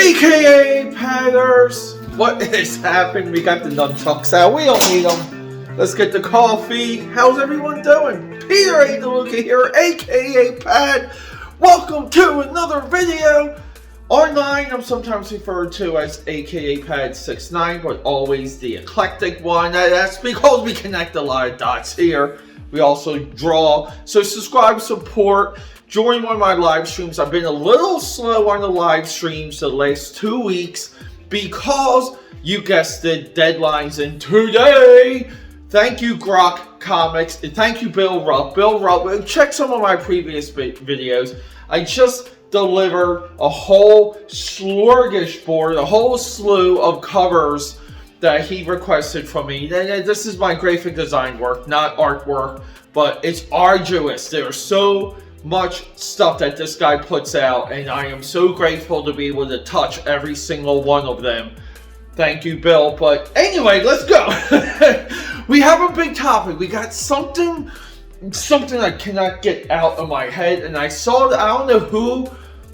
AKA Padders! What is happening? We got the nunchucks out. We don't need them. Let's get the coffee. How's everyone doing? Peter A. DeLuca here, AKA Pad. Welcome to another video. R9, I'm sometimes referred to as AKA Pad 69, but always the eclectic one. That's because we connect a lot of dots here. We also draw. So subscribe, support. Join one of my live streams. I've been a little slow on the live streams the last 2 weeks because, you guessed it, deadlines in today. Thank you, Grok Comics. And thank you, Bill Rupp. Bill Rupp, check some of my previous videos. I just delivered a whole smorgasbord, a whole slew of covers that he requested from me. And this is my graphic design work, not artwork, but it's arduous. There's so much stuff that this guy puts out, and I am so grateful to be able to touch every single one of them. Thank you, Bill. But anyway, let's go. We have a big topic. We got something I cannot get out of my head, and I saw that. I don't know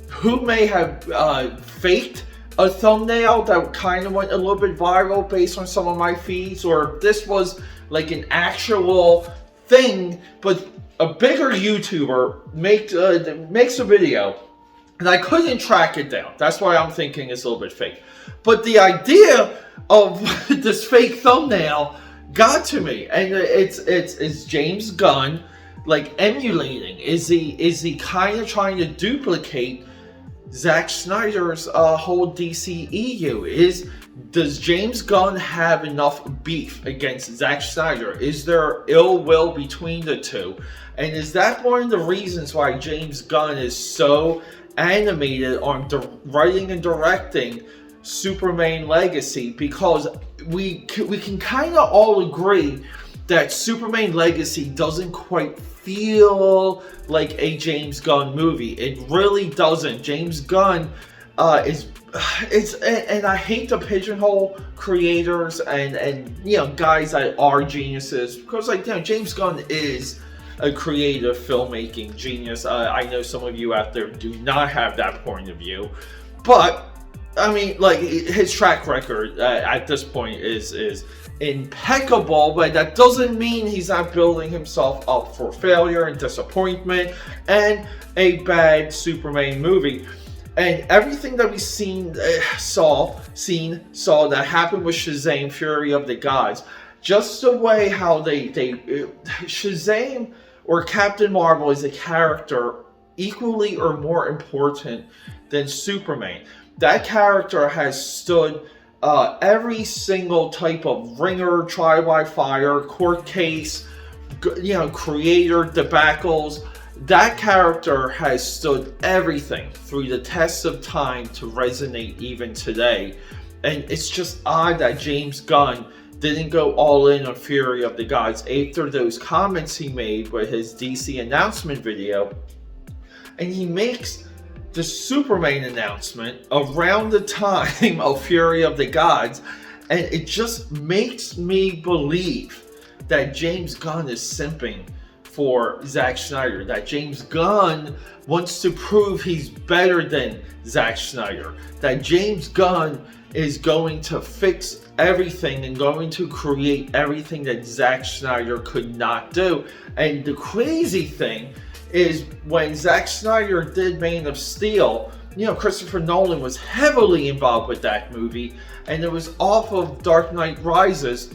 who may have faked a thumbnail that kind of went a little bit viral based on some of my feeds, or this was like an actual thing, but a bigger YouTuber makes a video, and I couldn't track it down. That's why I'm thinking it's a little bit fake. But the idea of this fake thumbnail got to me, and it's James Gunn like emulating. Is he kind of trying to duplicate Zack Snyder's whole DCEU? Does James Gunn have enough beef against Zack Snyder? Is there ill will between the two? And is that one of the reasons why James Gunn is so animated on writing and directing Superman Legacy? Because we can kind of all agree that Superman Legacy doesn't quite feel like a James Gunn movie. It really doesn't. James Gunn and I hate to pigeonhole creators and you know, guys that are geniuses, because like, you know, James Gunn is a creative filmmaking genius. I know some of you out there do not have that point of view, but I mean, like, his track record at this point is impeccable, but that doesn't mean he's not building himself up for failure and disappointment and a bad Superman movie. And everything that we saw that happened with Shazam: Fury of the Gods, just the way how they Shazam or Captain Marvel is a character equally or more important than Superman. That character has stood every single type of ringer, trial by fire, court case, you know, creator debacles. That character has stood everything through the test of time to resonate even today. And it's just odd that James Gunn didn't go all in on Fury of the Gods after those comments he made with his DC announcement video. And he makes the Superman announcement around the time of Fury of the Gods. And it just makes me believe that James Gunn is simping for Zack Snyder, that James Gunn wants to prove he's better than Zack Snyder, that James Gunn is going to fix everything and going to create everything that Zack Snyder could not do. And the crazy thing is, when Zack Snyder did Man of Steel, you know, Christopher Nolan was heavily involved with that movie, and it was off of Dark Knight Rises,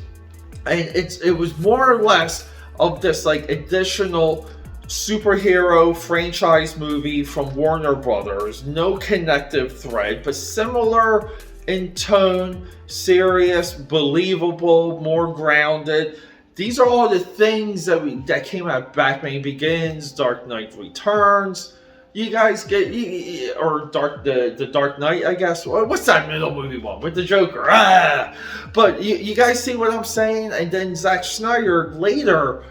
and it was more or less of this like additional superhero franchise movie from Warner Brothers. No connective thread, but similar in tone, serious, believable, more grounded. These are all the things that came out. Batman Begins, Dark Knight Returns. You guys get, or the Dark Knight, I guess. What's that middle movie one with the Joker? But you guys see what I'm saying? And then Zack Snyder later,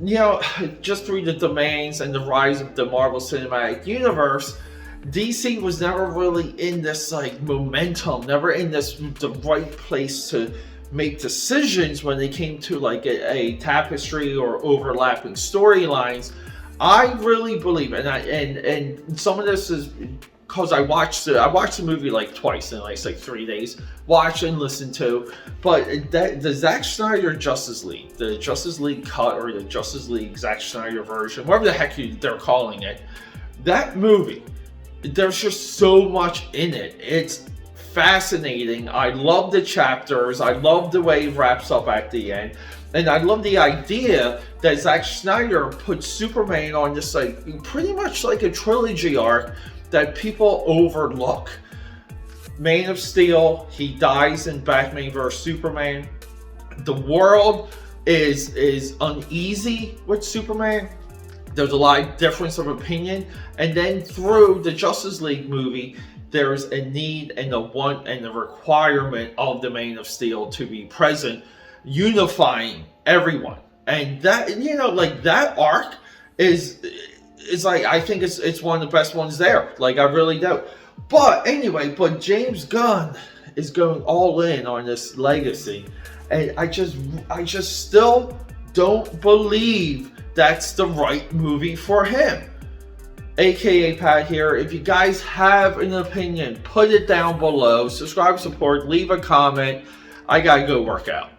you know, just through the domains and the rise of the Marvel Cinematic Universe, DC was never really in this like momentum, never in the right place to make decisions when they came to like a tapestry or overlapping storylines. I really believe, and some of this is because I watched the movie like twice in like 3 days, watch and listen to. But the Zack Snyder Justice League, the Justice League cut, or the Justice League Zack Snyder version, whatever the heck they're calling it, that movie, there's just so much in it. It's fascinating. I love the chapters. I love the way it wraps up at the end. And I love the idea that Zack Snyder put Superman on this, like, pretty much like a trilogy arc that people overlook. Man of Steel, he dies in Batman vs Superman. The world is uneasy with Superman. There's a lot of difference of opinion. And then through the Justice League movie, there's a need and a want and a requirement of the Man of Steel to be present, unifying everyone. And that, you know, like, that arc is like, I think it's one of the best ones there. Like, I really do. But anyway, James Gunn is going all in on this legacy, and I just still don't believe that's the right movie for him. AKAPAD here. If you guys have an opinion, put it down below. Subscribe, support, leave a comment. I gotta go work out.